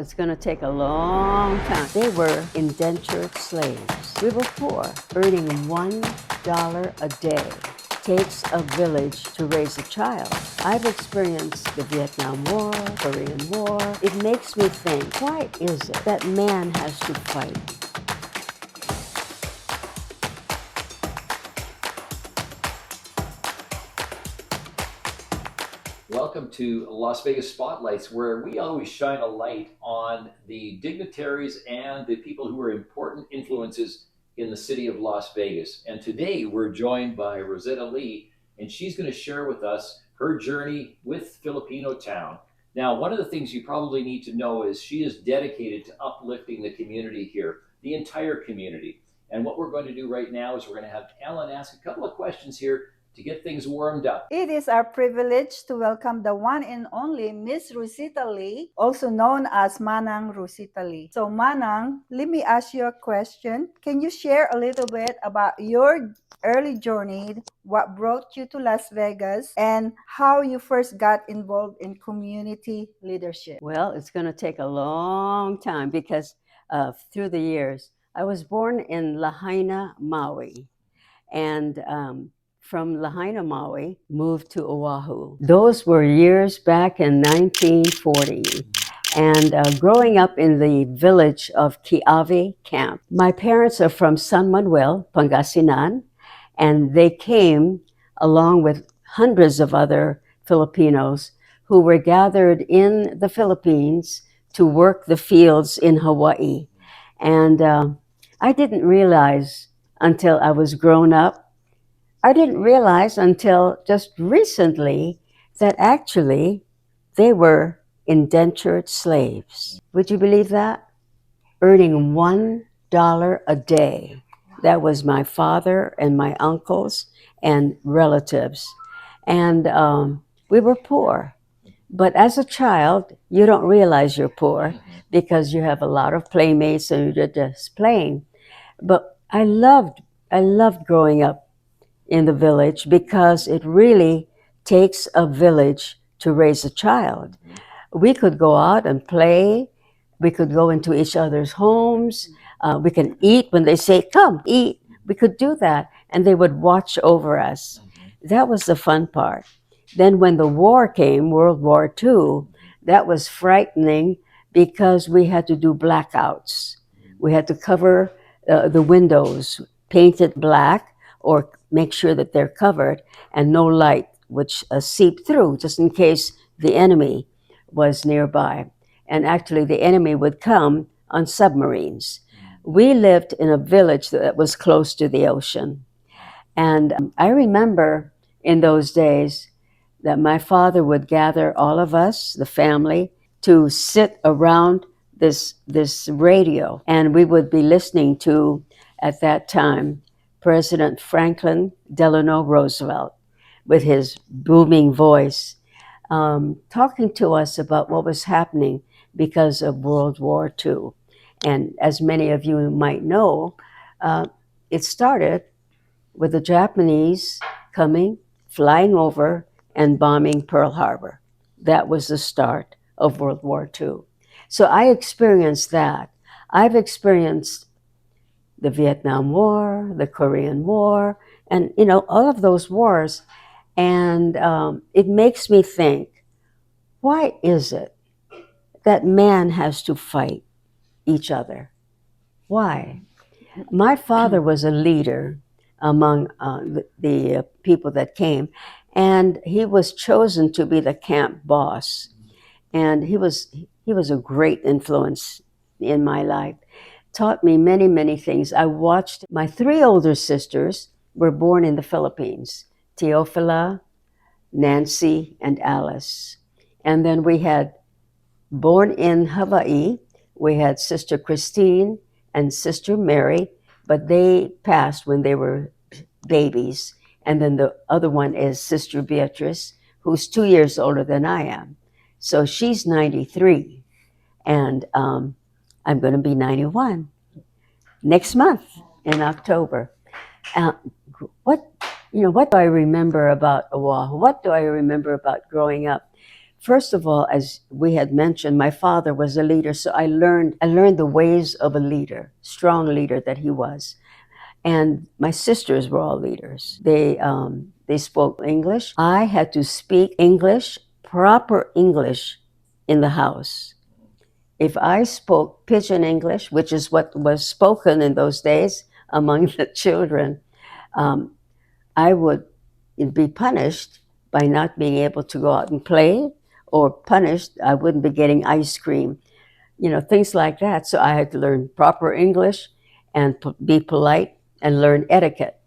it's going to take a long time. They were indentured slaves. We were poor, earning $1 a day. Takes a village to raise a child. I've experienced the Vietnam War, Korean War. It makes me think, why is it that man has to fight? Welcome to Las Vegas Spotlights, where we always shine a light on the dignitaries and the people who are important influences in the city of Las Vegas. And today we're joined by Rozita Lee, and she's going to share with us her journey with Filipino Town. Now, one of the things you probably need to know is she is dedicated to uplifting the community here, the entire community. And what we're going to do right now is we're going to have Ellen ask a couple of questions here to get things warmed up. It is our privilege to welcome the one and only Miss Rozita Lee, also known as Manang Rozita Lee. So Manang, let me ask you a question. Can you share a little bit about your early journey, what brought you to Las Vegas, and how you first got involved in community leadership? Well, it's going to take a long time because through the years, I was born in Lahaina, Maui, and from Lahaina, Maui, moved to Oahu. Those were years back in 1940. And growing up in the village of Kiawe Camp. My parents are from San Manuel, Pangasinan, and they came along with hundreds of other Filipinos who were gathered in the Philippines to work the fields in Hawaii. And I didn't realize until I was grown up, I didn't realize until just recently that actually they were indentured slaves. Would you believe that? Earning $1 a day. That was my father and my uncles and relatives. And we were poor. But as a child, you don't realize you're poor because you have a lot of playmates and you're just playing. But I loved growing up in the village because it really takes a village to raise a child. We could go out and play. We could go into each other's homes. We can eat when they say, come, eat. We could do that, and they would watch over us. That was the fun part. Then when the war came, World War II, that was frightening because we had to do blackouts. We had to cover the windows, paint it black, or make sure that they're covered and no light would seep through just in case the enemy was nearby. And actually the enemy would come on submarines. We lived in a village that was close to the ocean. And I remember in those days that my father would gather all of us, the family, to sit around this radio. And we would be listening to, at that time, President Franklin Delano Roosevelt, with his booming voice, talking to us about what was happening because of World War II. And as many of you might know, it started with the Japanese coming, flying over, and bombing Pearl Harbor. That was the start of World War II. So I experienced that. I've experienced the Vietnam War, the Korean War, and all of those wars. And it makes me think, why is it that man has to fight each other? Why? My father was a leader among the people that came, and he was chosen to be the camp boss. And he was a great influence in my life. Taught me many, many things. I watched my three older sisters were born in the Philippines, Teofila, Nancy, and Alice. And then we had, born in Hawaii, we had Sister Christine and Sister Mary, but they passed when they were babies. And then the other one is Sister Beatrice, who's 2 years older than I am. So she's 93. And I'm going to be 91 next month in October. What do I remember about Oahu? What do I remember about growing up? First of all, as we had mentioned, my father was a leader, so I learned the ways of a leader, strong leader that he was. And my sisters were all leaders. They spoke English. I had to speak English, proper English, in the house. If I spoke pidgin English, which is what was spoken in those days among the children, um, I would be punished by not being able to go out and play, or punished I wouldn't be getting ice cream, things like that. So I had to learn proper English and be polite and learn etiquette.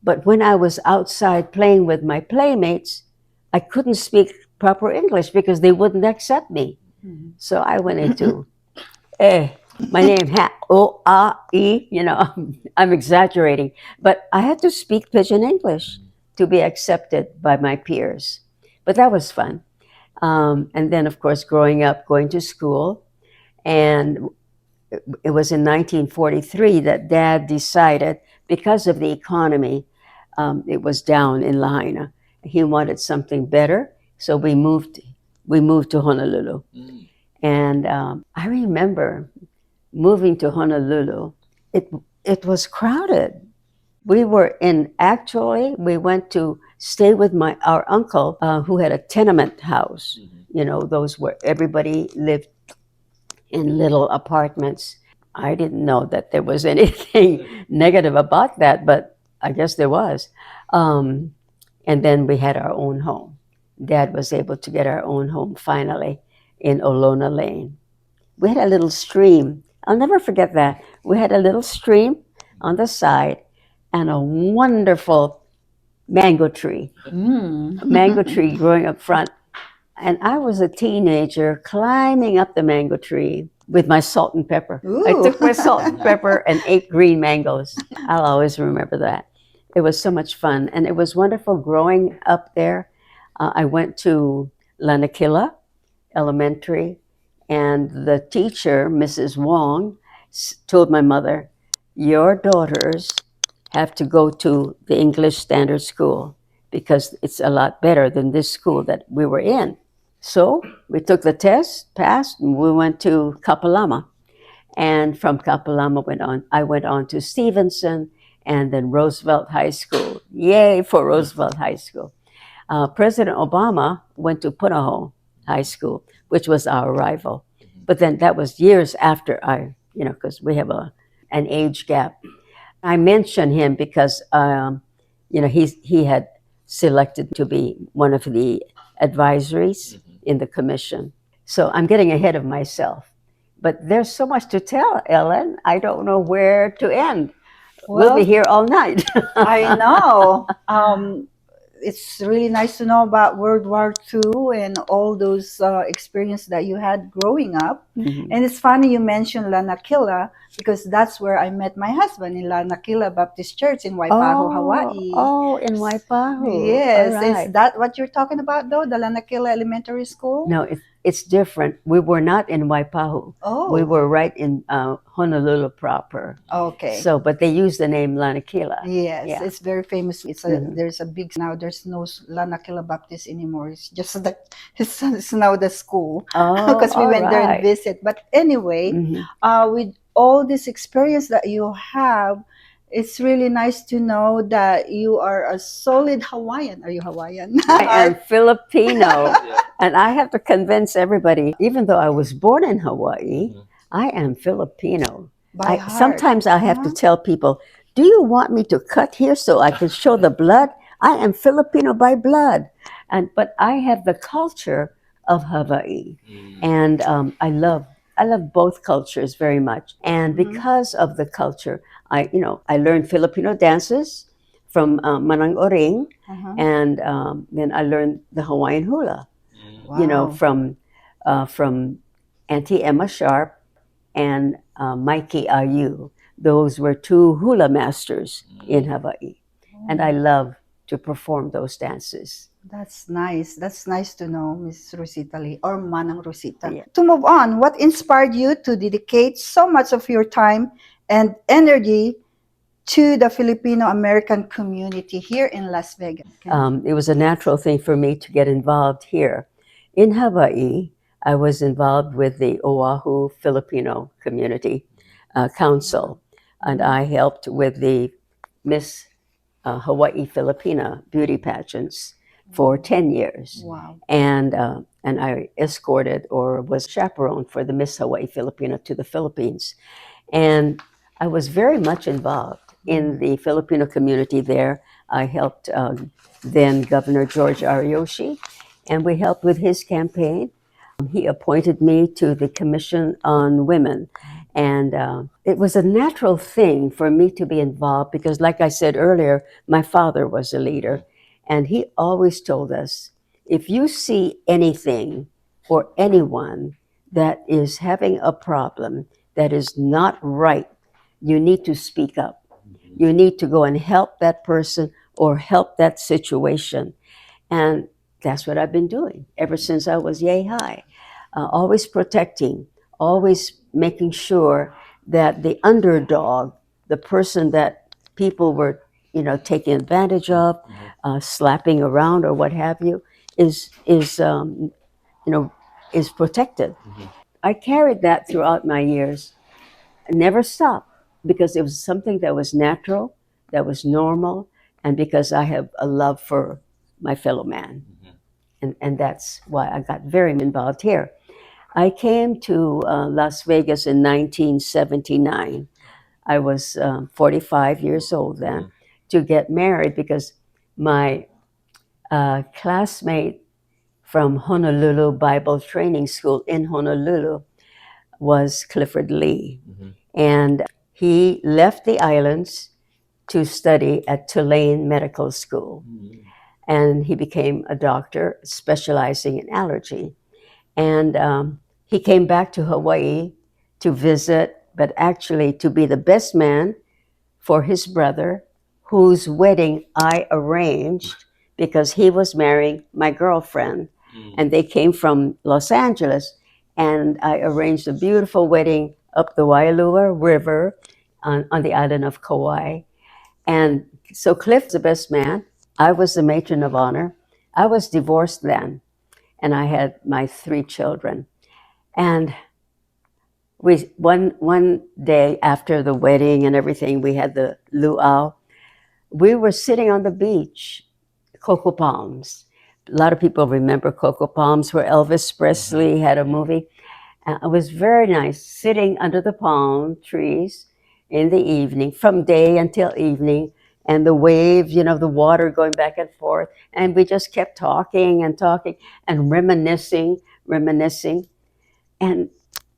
But when I was outside playing with my playmates, I couldn't speak proper English because they wouldn't accept me. So I went into, eh, my name, O-A-E, I'm exaggerating, but I had to speak pidgin English to be accepted by my peers. But that was fun. And then, of course, growing up, going to school, and it was in 1943 that Dad decided, because of the economy, it was down in Lahaina. He wanted something better, so we moved. We moved to Honolulu, and I remember moving to Honolulu. It was crowded. We went to stay with our uncle, who had a tenement house. Those where everybody lived in little apartments. I didn't know that there was anything negative about that, but I guess there was. And then we had our own home. Dad was able to get our own home finally in Olona Lane. We had a little stream. I'll never forget that. We had a little stream on the side and a wonderful mango tree. A mango tree growing up front. And I was a teenager climbing up the mango tree with my salt and pepper. Ooh. I took my salt and pepper and ate green mangoes. I'll always remember that. It was so much fun. And it was wonderful growing up there. I went to Lanakila Elementary, and the teacher, Mrs. Wong, told my mother, "Your daughters have to go to the English Standard School because it's a lot better than this school that we were in." So we took the test, passed, and we went to Kapalama. And from Kapalama I went on to Stevenson and then Roosevelt High School. Yay for Roosevelt High School. President Obama went to Punahou High School, which was our rival. But then that was years after because we have an age gap. I mention him because, he had selected to be one of the advisories in the commission. So I'm getting ahead of myself. But there's so much to tell, Ellen. I don't know where to end. We'll be here all night. I know. It's really nice to know about World War II and all those experiences that you had growing up. And it's funny you mentioned Lanakila because that's where I met my husband, in Lanakila Baptist Church in Waipahu, Hawaii. Oh, in Waipahu. Yes. Right. Is that what you're talking about, though? The Lanakila Elementary School? No, it's different. We were not in Waipahu. Oh. We were right in Honolulu proper. Okay. So, but they use the name Lanakila. Yes, Yeah. it's very famous. There's a big, now there's no Lanakila Baptist anymore. It's just that it's now the school. Oh, Because we all went there and right. visit. But anyway, with all this experience that you have, it's really nice to know that you are a solid Hawaiian. Are you Hawaiian? I am Filipino. And I have to convince everybody, even though I was born in Hawaii, I am Filipino. By heart. Sometimes I have to tell people, do you want me to cut here so I can show the blood? I am Filipino by blood. But I have the culture of Hawaii. And I love both cultures very much. And because of the culture, I learned Filipino dances from Manang Oring, and then I learned the Hawaiian hula. Wow. From Auntie Emma Sharp and Mikey Ayu. Those were two hula masters in Hawaii. And I love to perform those dances. That's nice. That's nice to know, Miss Rozita Lee, or Manang Rosita. Yeah. To move on, what inspired you to dedicate so much of your time and energy to the Filipino-American community here in Las Vegas? It was a natural thing for me to get involved here In Hawaii, I was involved with the Oahu Filipino Community Council, and I helped with the Miss Hawaii Filipina beauty pageants for 10 years. Wow. And I escorted or was chaperone for the Miss Hawaii Filipina to the Philippines. And I was very much involved in the Filipino community there. I helped then Governor George Ariyoshi, and we helped with his campaign. He appointed me to the Commission on Women. And it was a natural thing for me to be involved because, like I said earlier, my father was a leader. And he always told us, if you see anything or anyone that is having a problem that is not right, you need to speak up. You need to go and help that person or help that situation. And that's what I've been doing ever since I was yay high. Always protecting, always making sure that the underdog, the person that people were, taking advantage of, slapping around or what have you, is protected. I carried that throughout my years. I never stopped because it was something that was natural, that was normal, and because I have a love for my fellow man. And that's why I got very involved here. I came to Las Vegas in 1979. I was 45 years old then to get married because my classmate from Honolulu Bible Training School in Honolulu was Clifford Lee. And he left the islands to study at Tulane Medical School. And he became a doctor specializing in allergy. And he came back to Hawaii to visit, but actually to be the best man for his brother, whose wedding I arranged because he was marrying my girlfriend. And they came from Los Angeles. And I arranged a beautiful wedding up the Waialua River on the island of Kauai. And so Cliff's the best man. I was the matron of honor. I was divorced then, and I had my 3 children. And one day after the wedding and everything, we had the luau. We were sitting on the beach, cocoa palms. A lot of people remember cocoa palms, where Elvis Presley had a movie. It was very nice, sitting under the palm trees in the evening, from day until evening, and the waves, the water going back and forth. And we just kept talking and talking and reminiscing. And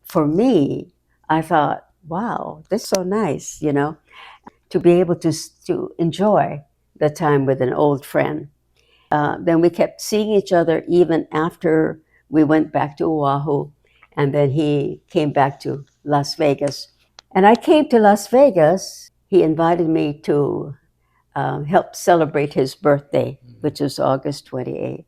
for me, I thought, wow, this is so nice, to be able to enjoy the time with an old friend. Then we kept seeing each other even after we went back to Oahu. And then he came back to Las Vegas. And I came to Las Vegas. He invited me to help celebrate his birthday, which was August 28th.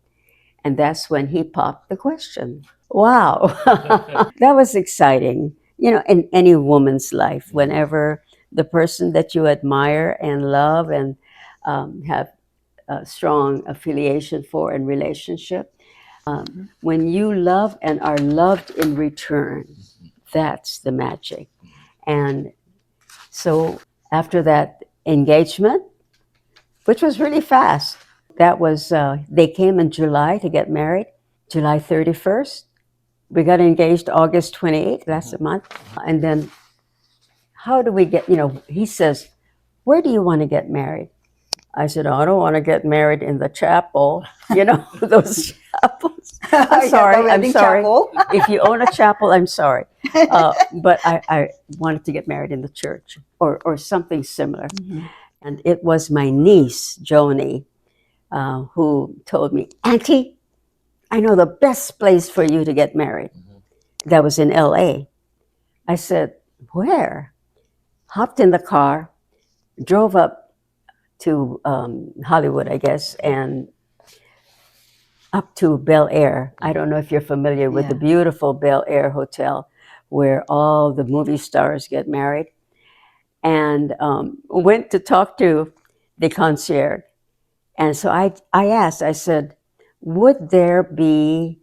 And that's when he popped the question. Wow, that was exciting. In any woman's life, whenever the person that you admire and love and have a strong affiliation for and relationship, when you love and are loved in return, that's the magic. And so after that engagement, which was really fast, they came in July to get married, July 31st. We got engaged August 28th, that's a month. And then how do we get, he says, where do you want to get married? I said, I don't want to get married in the chapel. Those chapels. I'm sorry. Chapel. If you own a chapel, I'm sorry. But I wanted to get married in the church or something similar. And it was my niece, Joni, who told me, Auntie, I know the best place for you to get married. That was in LA. I said, where? Hopped in the car, drove up to Hollywood, I guess, and up to Bel Air. I don't know if you're familiar with the beautiful Bel Air Hotel where all the movie stars get married. And went to talk to the concierge. And so I asked, I said, would there be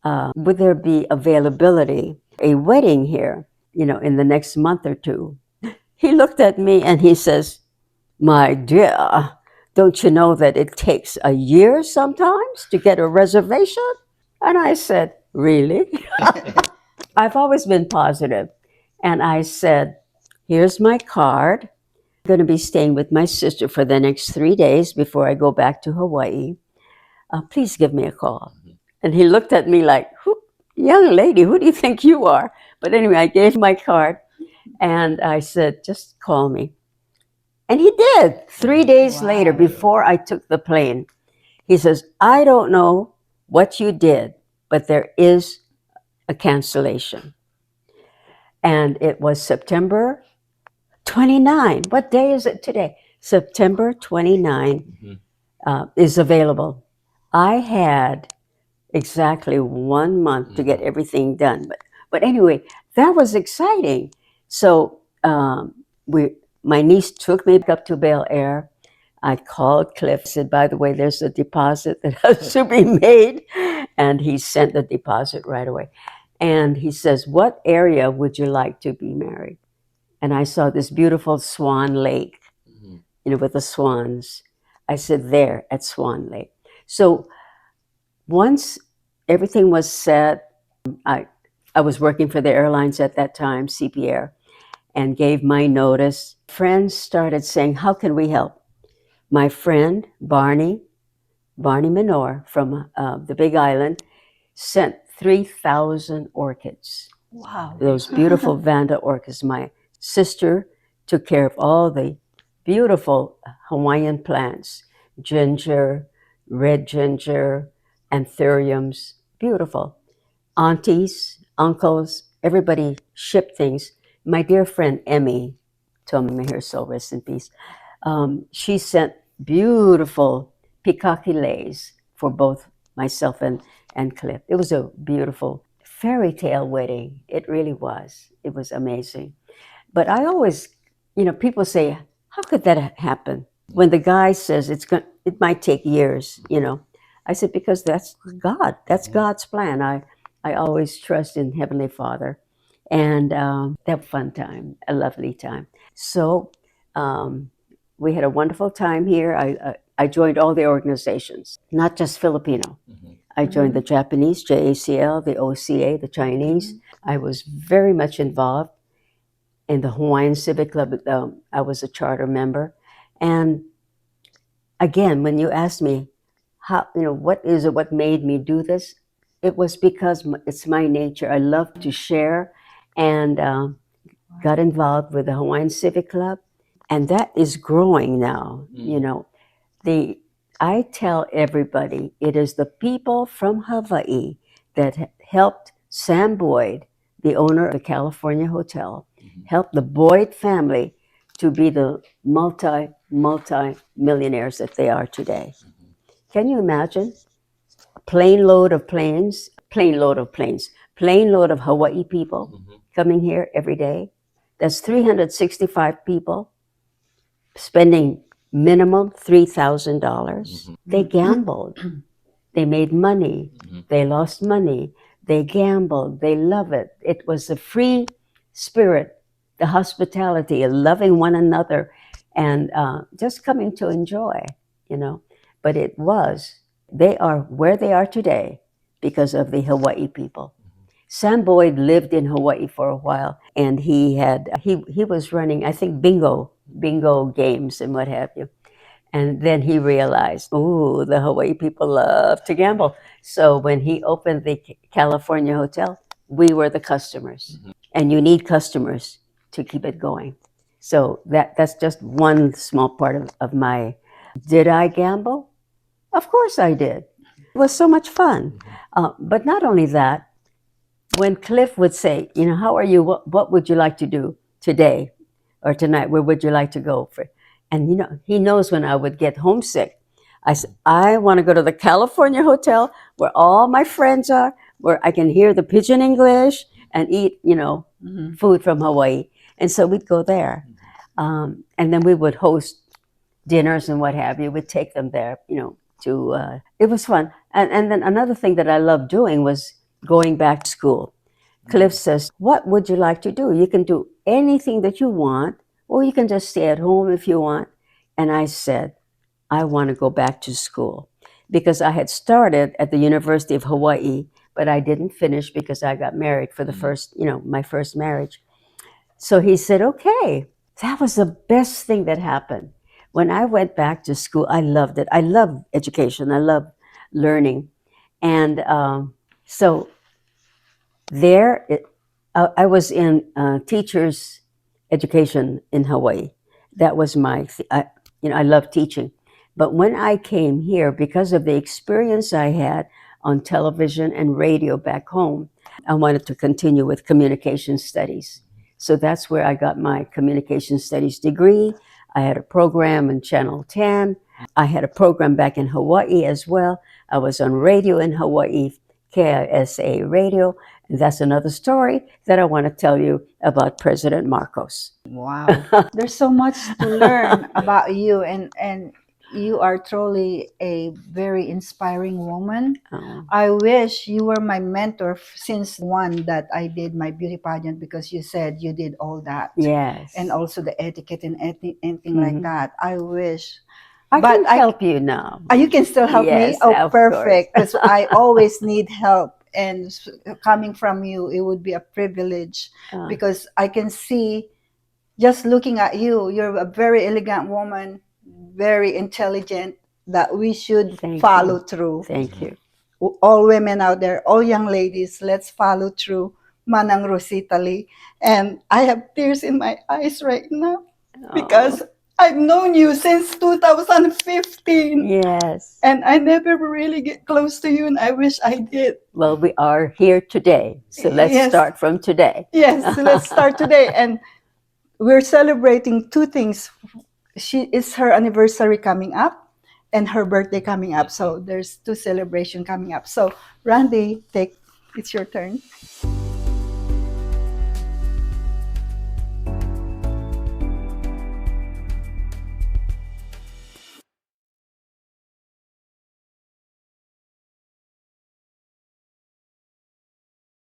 would there be availability, a wedding here, in the next month or two? He looked at me and he says, my dear, don't you know that it takes a year sometimes to get a reservation? And I said, really? I've always been positive. And I said, here's my card. I'm going to be staying with my sister for the next 3 days before I go back to Hawaii. Please give me a call. And he looked at me like, young lady, who do you think you are? But anyway, I gave my card and I said, just call me. And he did. 3 days later, before I took the plane, he says, I don't know what you did, but there is a cancellation. And it was September 29. What day is it today? September 29 is available. I had exactly 1 month to get everything done. But anyway, that was exciting. So my niece took me up to Bel Air. I called Cliff, said, by the way, there's a deposit that has to be made. And he sent the deposit right away. And he says, what area would you like to be married? And I saw this beautiful Swan Lake, with the swans. I said, there at Swan Lake. So once everything was set, I was working for the airlines at that time, CP and gave my notice. Friends started saying, how can we help? My friend, Barney Minor from the Big Island, sent 3,000 orchids. Wow. Those beautiful Vanda orchids. My sister took care of all the beautiful Hawaiian plants, ginger, red ginger, anthuriums, beautiful. Aunties, uncles, everybody shipped things. My dear friend Emmy, may her soul rest in peace, she sent beautiful pikaki for both myself and Cliff. It was a beautiful fairy tale wedding. It really was. It was amazing. But I always, people say, how could that happen? When the guy says it might take years, I said, because that's God. That's God's plan. I always trust in Heavenly Father. And that fun time, a lovely time. So we had a wonderful time here. I joined all the organizations, not just Filipino. I joined the Japanese, JACL, the OCA, the Chinese. I was very much involved in the Hawaiian Civic Club. I was a charter member. And again, when you asked me, what made me do this? It was because it's my nature. I love to share and got involved with the Hawaiian Civic Club. And that is growing now. I tell everybody, it is the people from Hawaii that helped Sam Boyd, the owner of the California Hotel, helped the Boyd family to be the multi-millionaires that they are today. Can you imagine? A plane load of Hawaii people coming here every day. That's 365 people spending minimum $3,000. They gambled. They made money. They lost money. They gambled. They love it. It was a free spirit, the hospitality, loving one another, and just coming to enjoy, But they are where they are today because of the Hawaii people. Sam Boyd lived in Hawaii for a while, and he was running, I think, bingo games and what have you. And then he realized, oh, the Hawaii people love to gamble. So when he opened the California Hotel, we were the customers. And you need customers to keep it going. So that's just one small part of my. Did I gamble? Of course I did. It was so much fun. But not only that, when Cliff would say, how are you? What would you like to do today or tonight? Where would you like to go? And he knows when I would get homesick. I said, I want to go to the California Hotel where all my friends are, where I can hear the pidgin English and eat, food from Hawaii. And so we'd go there. And then we would host dinners and what have you. We'd take them there, it was fun. And then another thing that I loved doing was going back to school. Cliff says, "What would you like to do? You can do anything that you want, or you can just stay at home if you want." And I said, "I want to go back to school," because I had started at the University of Hawaii, but I didn't finish because I got married for the first, my first marriage. So he said, "Okay." That was the best thing that happened. When I went back to school, I loved it. I love education. I love learning. And so there, I was in teachers' education in Hawaii. That was I love teaching. But when I came here, because of the experience I had on television and radio back home, I wanted to continue with communication studies. So that's where I got my communication studies degree. I had a program in Channel 10. I had a program back in Hawaii as well. I was on radio in Hawaii, KISA radio. And that's another story that I want to tell you about President Marcos. Wow. There's so much to learn about you, and you are truly a very inspiring woman. Oh, I wish you were my mentor since one that I did my beauty pageant, because you said you did all that. yes. And also the etiquette and anything like that. I wish. I But can help you now. You can still help me? Yes, Oh, of perfect. course. Because I always need help. And coming from you, it would be a privilege, because I can see, just looking at you, you're a very elegant woman, very intelligent, that we should follow through. Thank you. All women out there, all young ladies, let's follow through. Manang Rozita Lee. And I have tears in my eyes right now, because I've known you since 2015. Yes. And I never really get close to you, and I wish I did. Well, we are here today. So let's Yes. start from today. Yes, let's start today. And we're celebrating two things. It's her anniversary coming up and her birthday coming up. So there's two celebrations coming up. So Randy, it's your turn.